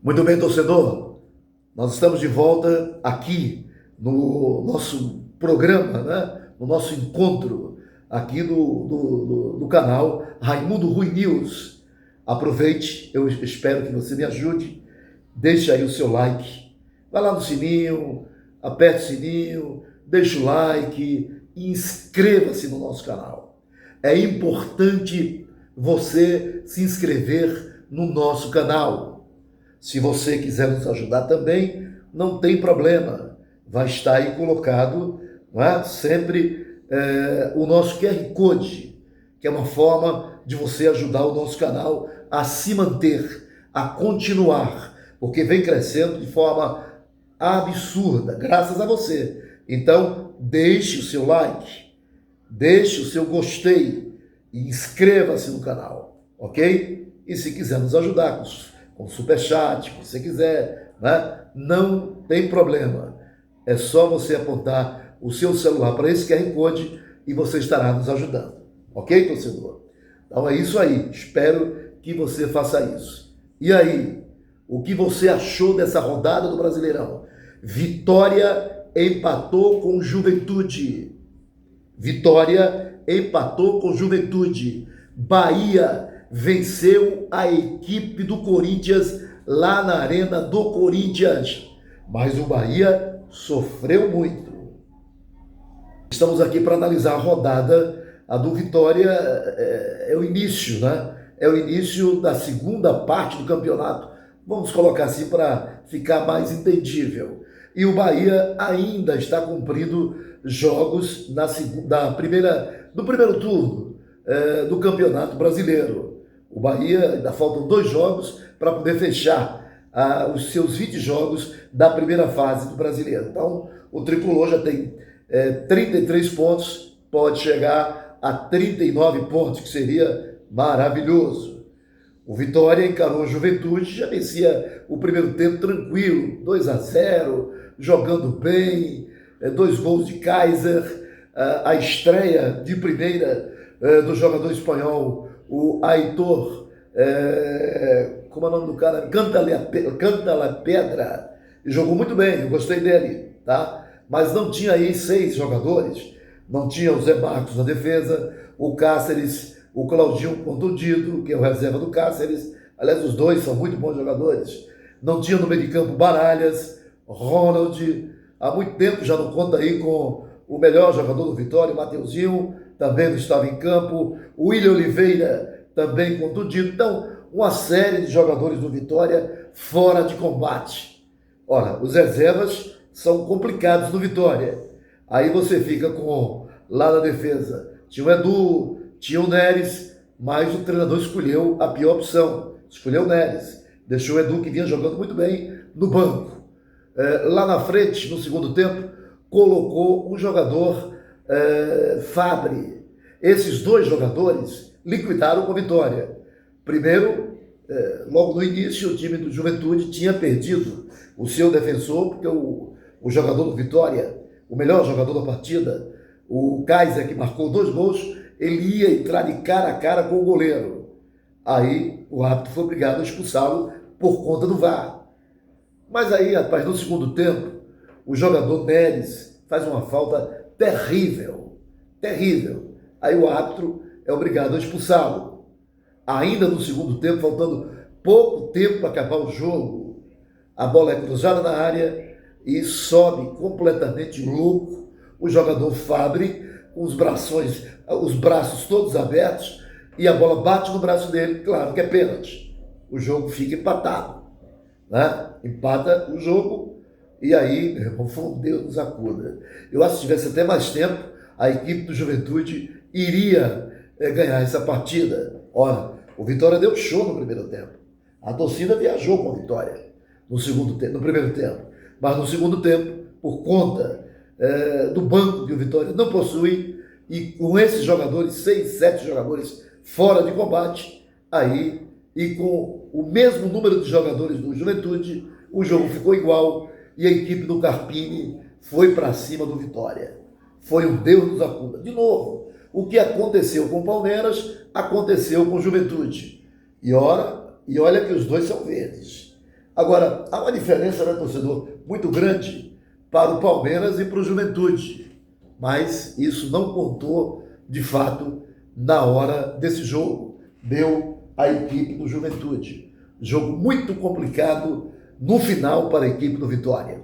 Muito bem, torcedor. Nós estamos de volta aqui no nosso programa, né? No nosso encontro aqui do canal Raimundo Rui News. Aproveite, eu espero que você me ajude. Deixe aí o seu like. Vai lá no sininho, aperte o sininho, deixe o like e inscreva-se no nosso canal. É importante você se inscrever no nosso canal. Se você quiser nos ajudar também, não tem problema. Vai estar aí colocado, não é? Sempre o nosso QR Code, que é uma forma de você ajudar o nosso canal a se manter, a continuar, porque vem crescendo de forma absurda, graças a você. Então, deixe o seu like, deixe o seu gostei e inscreva-se no canal, ok? E se quiser nos ajudar com superchat, se você quiser, né? Não tem problema. É só você apontar o seu celular para esse QR Code e você estará nos ajudando. Ok, torcedor? Então é isso aí. Espero que você faça isso. E aí, o que você achou dessa rodada do Brasileirão? Vitória empatou com Juventude. Vitória empatou com Juventude. Bahia venceu a equipe do Corinthians lá na Arena do Corinthians. Mas o Bahia sofreu muito. Estamos aqui para analisar a rodada. A do Vitória é o início, né? É o início da segunda parte do campeonato. Vamos colocar assim para ficar mais entendível. E o Bahia ainda está cumprindo jogos do primeiro turno do Campeonato Brasileiro. O Bahia ainda faltam 2 jogos para poder fechar os seus 20 jogos da primeira fase do Brasileiro. Então, o Tricolor já tem 33 pontos, pode chegar a 39 pontos, que seria maravilhoso. O Vitória encarou a Juventude, já vencia o primeiro tempo tranquilo, 2-0, jogando bem, 2 gols de Kaiser, a estreia de primeira do jogador espanhol, o Aitor, como é o nome do cara? Canta la Pedra, jogou muito bem, eu gostei dele, tá? Mas não tinha aí 6 jogadores, não tinha o Zé Marcos na defesa, o Cáceres, o Claudinho contundido, que é o reserva do Cáceres, aliás, os dois são muito bons jogadores, não tinha no meio de campo Baralhas, Ronald, há muito tempo já não conta aí com o melhor jogador do Vitória, o Mateuzinho, também não estava em campo, o William Oliveira também contundido, então uma série de jogadores do Vitória fora de combate. Ora, os reservas são complicados no Vitória, aí você fica com, lá na defesa, tinha o Edu, tinha o Neres, mas o treinador escolheu a pior opção, escolheu o Neres, deixou o Edu, que vinha jogando muito bem, no banco. Lá na frente, no segundo tempo, colocou um jogador Fabri. Esses 2 jogadores liquidaram com a Vitória. Primeiro, logo no início, o time do Juventude tinha perdido o seu defensor, porque o jogador do Vitória, o melhor jogador da partida, o Kaiser, que marcou 2 gols, ele ia entrar de cara a cara com o goleiro. Aí o árbitro foi obrigado a expulsá-lo por conta do VAR. Mas aí, rapaz, no segundo tempo, o jogador Neres faz uma falta terrível, terrível. Aí o árbitro é obrigado a expulsá-lo. Ainda no segundo tempo, faltando pouco tempo para acabar o jogo, a bola é cruzada na área e sobe completamente louco o jogador Fabri, com os braços todos abertos, e a bola bate no braço dele, claro que é pênalti. O jogo fica empatado, né? Empata o jogo, e aí, meu irmão, foi um Deus nos acuda. Eu acho que se tivesse até mais tempo, a equipe do Juventude iria ganhar essa partida. Ora, o Vitória deu show no primeiro tempo. A torcida viajou com a Vitória no primeiro tempo. Mas no segundo tempo, por conta do banco que o Vitória não possui, e com esses jogadores, 6, 7 jogadores fora de combate, aí, e com o mesmo número de jogadores do Juventude, o jogo ficou igual e a equipe do Carpini foi para cima do Vitória. Foi um Deus nos acuda. De novo, o que aconteceu com o Palmeiras, aconteceu com o Juventude. E olha que os dois são verdes. Agora, há uma diferença, né, torcedor, muito grande para o Palmeiras e para o Juventude, mas isso não contou, de fato, na hora desse jogo. Deu a equipe do Juventude. Jogo muito complicado no final para a equipe do Vitória.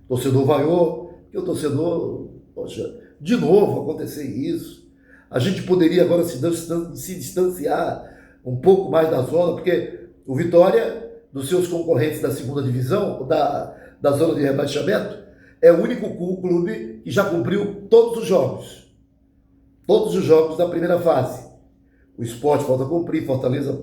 O torcedor vaiou, que o torcedor, poxa, de novo acontecer isso. A gente poderia agora se distanciar um pouco mais da zona, porque o Vitória, dos seus concorrentes da segunda divisão, da zona de rebaixamento, é o único clube que já cumpriu todos os jogos. Todos os jogos da primeira fase. O Sport falta cumprir, Fortaleza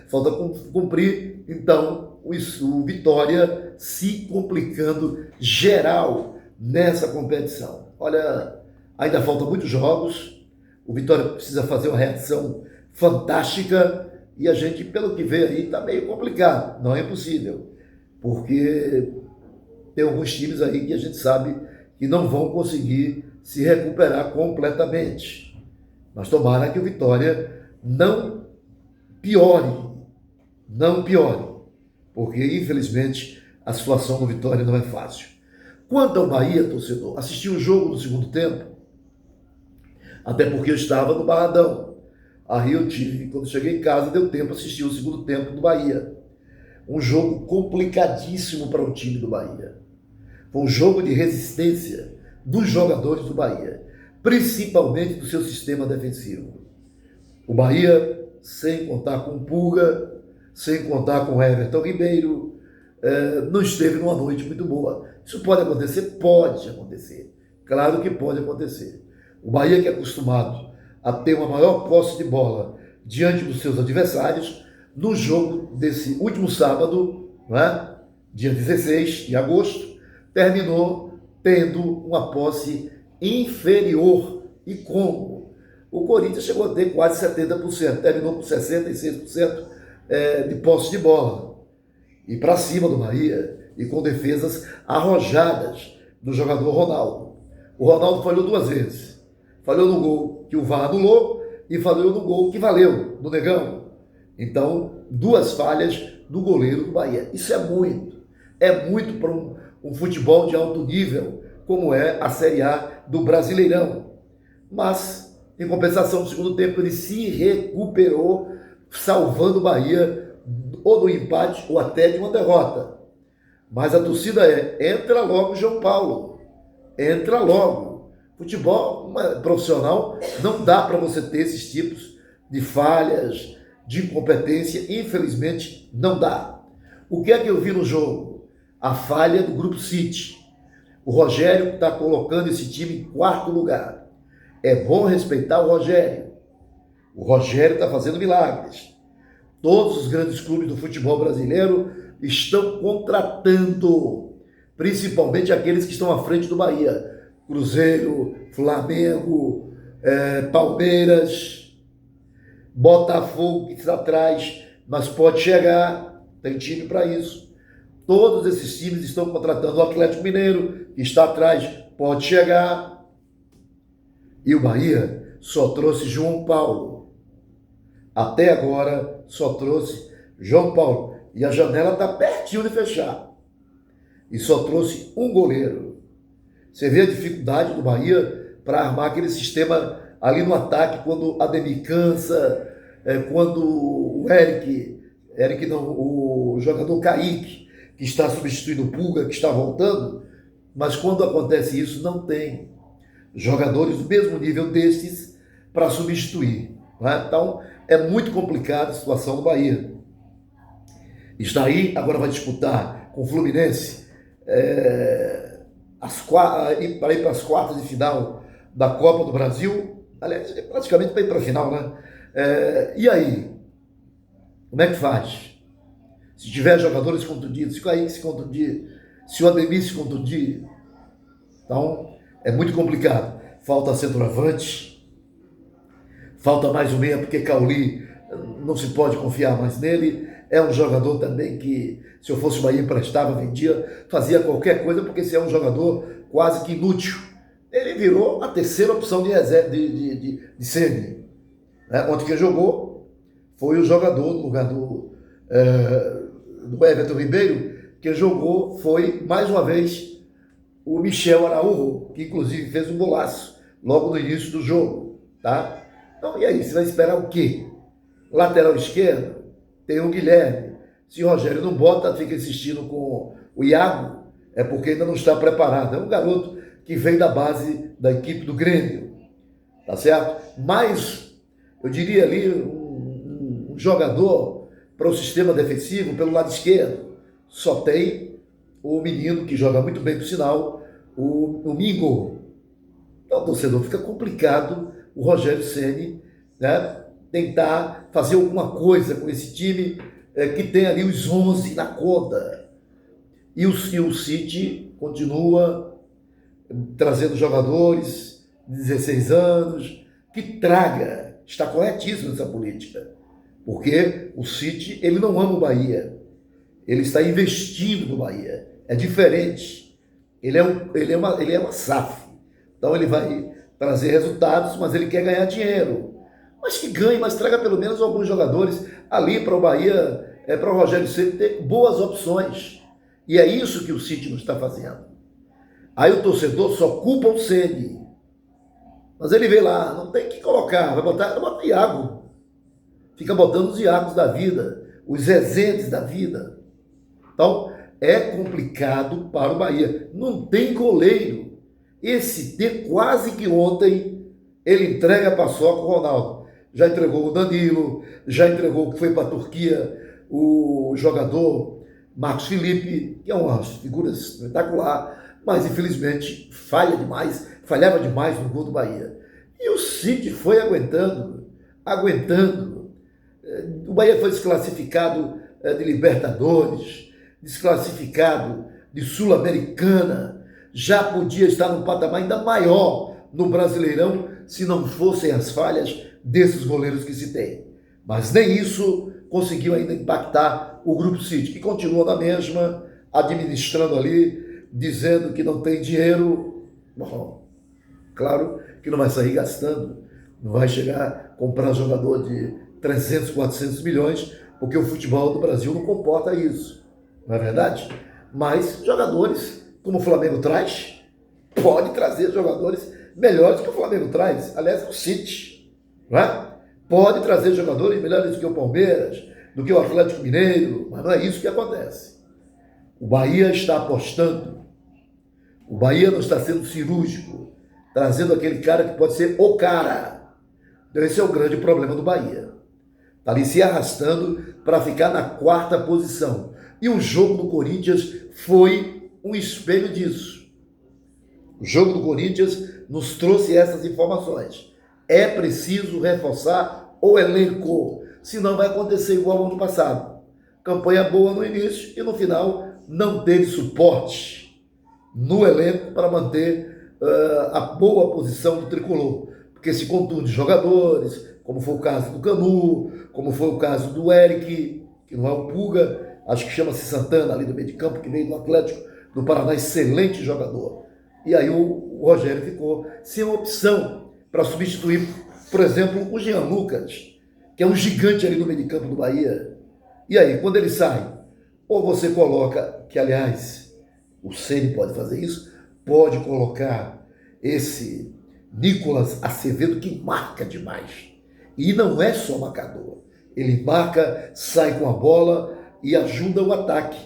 falta cumprir, então o Vitória se complicando geral nessa competição. Olha, ainda faltam muitos jogos, o Vitória precisa fazer uma reação fantástica e a gente, pelo que vê aí, está meio complicado. Não é impossível, porque tem alguns times aí que a gente sabe que não vão conseguir se recuperar completamente. Mas tomara que o Vitória não piore, porque infelizmente a situação do Vitória não é fácil. Quanto ao Bahia, torcedor, assisti o jogo no segundo tempo, até porque eu estava no Barradão. Aí eu tive, quando cheguei em casa, deu tempo de assistir o segundo tempo do Bahia. Um jogo complicadíssimo para o time do Bahia. Foi um jogo de resistência dos jogadores do Bahia, principalmente do seu sistema defensivo. O Bahia, sem contar com Pulga, sem contar com Everton Ribeiro, não esteve numa noite muito boa. Isso pode acontecer? Pode acontecer. Claro que pode acontecer. O Bahia, que é acostumado a ter uma maior posse de bola diante dos seus adversários, no jogo desse último sábado, né, dia 16 de agosto, terminou tendo uma posse inferior. E como? O Corinthians chegou a ter quase 70%, terminou com 66% de posse de bola. E para cima do Bahia, e com defesas arrojadas do jogador Ronaldo. O Ronaldo falhou 2 vezes. Falhou no gol que o VAR anulou e falhou no gol que valeu, do Negão. Então, 2 falhas do goleiro do Bahia. Isso é muito. É muito para um futebol de alto nível, como é a Série A do Brasileirão. Mas, em compensação, no segundo tempo, ele se recuperou, salvando o Bahia ou do empate ou até de uma derrota. Mas a torcida entra logo, João Paulo. Entra logo. Futebol profissional não dá para você ter esses tipos de falhas, de incompetência. Infelizmente, não dá. O que é que eu vi no jogo? A falha do Grupo City. O Rogério está colocando esse time em 4º lugar. É bom respeitar o Rogério. O Rogério está fazendo milagres. Todos os grandes clubes do futebol brasileiro estão contratando, principalmente aqueles que estão à frente do Bahia. Cruzeiro, Flamengo, Palmeiras, Botafogo, que está atrás, mas pode chegar, tem time para isso. Todos esses times estão contratando. O Atlético Mineiro, que está atrás, pode chegar. E o Bahia só trouxe João Paulo. Até agora só trouxe João Paulo. E a janela está pertinho de fechar. E só trouxe um goleiro. Você vê a dificuldade do Bahia para armar aquele sistema ali no ataque, quando Ademir cansa, quando o o jogador Kaique, que está substituindo o Pulga, que está voltando, mas quando acontece isso, não tem jogadores do mesmo nível desses para substituir. Né? Então, é muito complicada a situação do Bahia. Está aí, agora vai disputar com o Fluminense para ir para as quartas de final da Copa do Brasil. Aliás, praticamente para ir para a final, né? E aí? Como é que faz? Se tiver jogadores contundidos, se o Kaique se contundir, se o Ademir se contundir, então é muito complicado. Falta centroavante, falta mais um meia, porque Cauli não se pode confiar mais nele. É um jogador também que, se eu fosse o Bahia, emprestava, vendia, fazia qualquer coisa, porque esse é um jogador quase que inútil. Ele virou a 3ª opção de reserva de Ceni. Ontem quem jogou foi o jogador no lugar do Everton Ribeiro, quem jogou foi, mais uma vez, o Michel Araújo, que inclusive fez um golaço logo no início do jogo, tá? Então, e aí, você vai esperar o quê? Lateral esquerdo, tem o Guilherme. Se o Rogério não bota, fica insistindo com o Iago, é porque ainda não está preparado. É um garoto que vem da base da equipe do Grêmio, tá certo? Mas, eu diria ali, um jogador para o sistema defensivo, pelo lado esquerdo, só tem o menino que joga muito bem, por sinal, o Mingo. Então, torcedor, fica complicado o Rogério Ceni, né, tentar fazer alguma coisa com esse time que tem ali os 11 na conta. E o City continua trazendo jogadores de 16 anos, que traga, está corretíssimo nessa política, porque o City, ele não ama o Bahia, ele está investindo no Bahia, é diferente, ele é uma SAF, então ele vai trazer resultados, mas ele quer ganhar dinheiro, mas que ganhe, mas traga pelo menos alguns jogadores ali para o Bahia, para o Rogério Ceni ter boas opções, e é isso que o City não está fazendo. Aí o torcedor só culpa o Ceni, mas ele vê lá, não tem que colocar, bota o Iago, fica botando os Iagos da vida, os Rezendes da vida. Então, é complicado para o Bahia. Não tem goleiro. Esse T quase que ontem ele entrega a paçoca ao Ronaldo. Já entregou o Danilo, já entregou o que foi para a Turquia, o jogador Marcos Felipe, que é uma figura espetacular, mas infelizmente falhava demais no gol do Bahia. E o City foi aguentando. O Bahia foi desclassificado de Libertadores, desclassificado de Sul-Americana, já podia estar num patamar ainda maior no Brasileirão se não fossem as falhas desses goleiros que se tem. Mas nem isso conseguiu ainda impactar o Grupo City, que continua na mesma, administrando ali, dizendo que não tem dinheiro. Bom, claro que não vai sair gastando, não vai chegar a comprar jogador de 300, 400 milhões, porque o futebol do Brasil não comporta isso, não é verdade? Mas jogadores, como o Flamengo traz, pode trazer jogadores melhores que o Flamengo traz, aliás, o City, não é? Pode trazer jogadores melhores do que o Palmeiras, do que o Atlético Mineiro, mas não é isso que acontece. O Bahia está apostando, o Bahia não está sendo cirúrgico, trazendo aquele cara que pode ser o cara. Então esse é o grande problema do Bahia. Está ali se arrastando para ficar na quarta posição. E o jogo do Corinthians foi um espelho disso. O jogo do Corinthians nos trouxe essas informações. É preciso reforçar o elenco, senão vai acontecer igual ao ano passado. Campanha boa no início e no final não teve suporte no elenco para manter a boa posição do tricolor. Porque se contunde jogadores, como foi o caso do Canu, como foi o caso do Eric, que não é o Puga, acho que chama-se Santana, ali do meio de campo, que veio do Atlético do Paraná, excelente jogador. E aí o Rogério ficou sem opção para substituir, por exemplo, o Jean Lucas, que é um gigante ali no meio de campo do Bahia. E aí, quando ele sai, ou você coloca, que aliás, o Ceni pode fazer isso, pode colocar esse Nicolas Acevedo, que marca demais. E não é só marcador. Ele marca, sai com a bola e ajuda o ataque.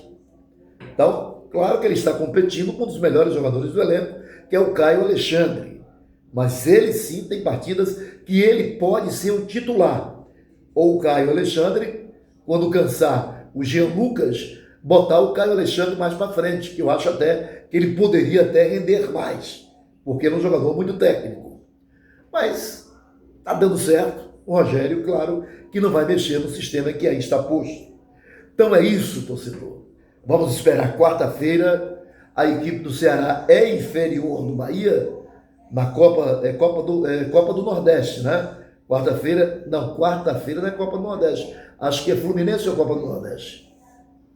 Então, claro que ele está competindo com um dos melhores jogadores do elenco, que é o Caio Alexandre. Mas ele sim tem partidas que ele pode ser o titular. Ou o Caio Alexandre, quando cansar o Jean Lucas, botar o Caio Alexandre mais para frente, que eu acho até que ele poderia até render mais, porque ele é um jogador muito técnico. Mas está dando certo. O Rogério, claro, que não vai mexer no sistema que aí está posto. Então é isso, torcedor. Vamos esperar quarta-feira. A equipe do Ceará é inferior do Bahia na Copa do Nordeste, né? Quarta-feira não é Copa do Nordeste. Acho que é Fluminense ou Copa do Nordeste?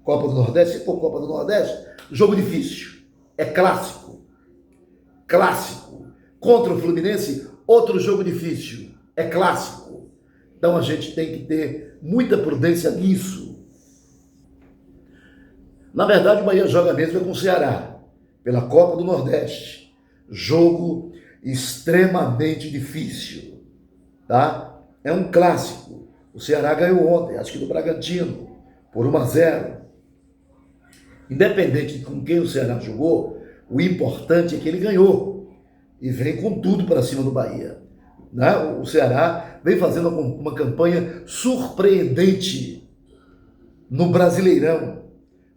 Copa do Nordeste, se for Copa do Nordeste, jogo difícil. É clássico. Clássico. Contra o Fluminense, outro jogo difícil. É clássico. Então a gente tem que ter muita prudência nisso. Na verdade, o Bahia joga mesmo é com o Ceará, pela Copa do Nordeste. Jogo extremamente difícil, tá? É um clássico. O Ceará ganhou ontem, acho que do Bragantino, por 1-0. Independente de com quem o Ceará jogou, o importante é que ele ganhou e vem com tudo para cima do Bahia, né? O Ceará vem fazendo uma campanha surpreendente no Brasileirão.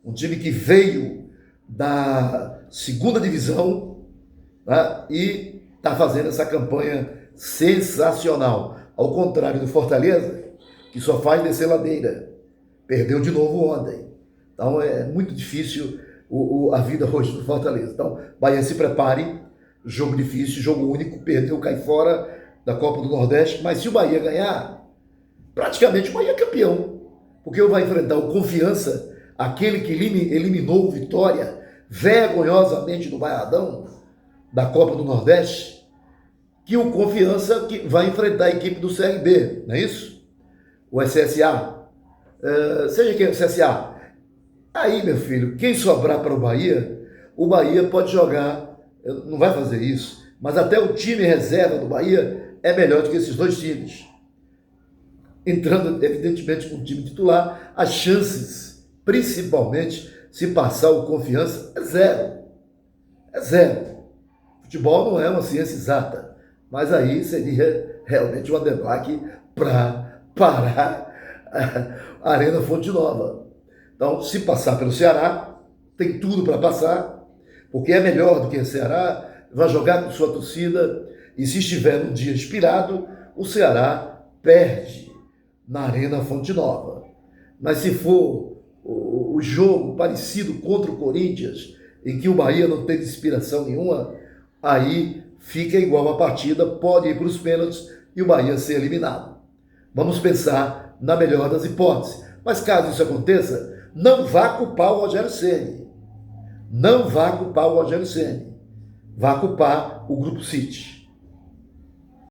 Um time que veio da segunda divisão, né? E está fazendo essa campanha sensacional. Ao contrário do Fortaleza, que só faz descer ladeira. Perdeu de novo ontem. Então é muito difícil a vida hoje do Fortaleza. Então, Bahia, se prepare. Jogo difícil, jogo único. Perdeu, cai fora da Copa do Nordeste. Mas se o Bahia ganhar, praticamente o Bahia é campeão. Porque vai enfrentar o Confiança, aquele que eliminou o Vitória vergonhosamente no Barradão da Copa do Nordeste, que o Confiança que vai enfrentar a equipe do CRB, não é isso? O SSA. Seja quem é o CSA. Aí, meu filho, quem sobrar para o Bahia pode jogar, não vai fazer isso, mas até o time reserva do Bahia é melhor do que esses dois times. Entrando, evidentemente, com o time titular, as chances, principalmente, se passar o Confiança, é zero. É zero. Futebol não é uma ciência exata, mas aí seria realmente uma debacle para parar a Arena Fonte Nova. Então, se passar pelo Ceará, tem tudo para passar, porque é melhor do que o Ceará, vai jogar com sua torcida, e se estiver num dia inspirado, o Ceará perde na Arena Fonte Nova. Mas se for o jogo parecido contra o Corinthians, em que o Bahia não teve inspiração nenhuma, aí fica igual a partida, pode ir para os pênaltis e o Bahia ser eliminado. Vamos pensar na melhor das hipóteses. Mas caso isso aconteça, não vá culpar o Rogério Ceni. Não vá culpar o Rogério Ceni. Vá culpar o Grupo City.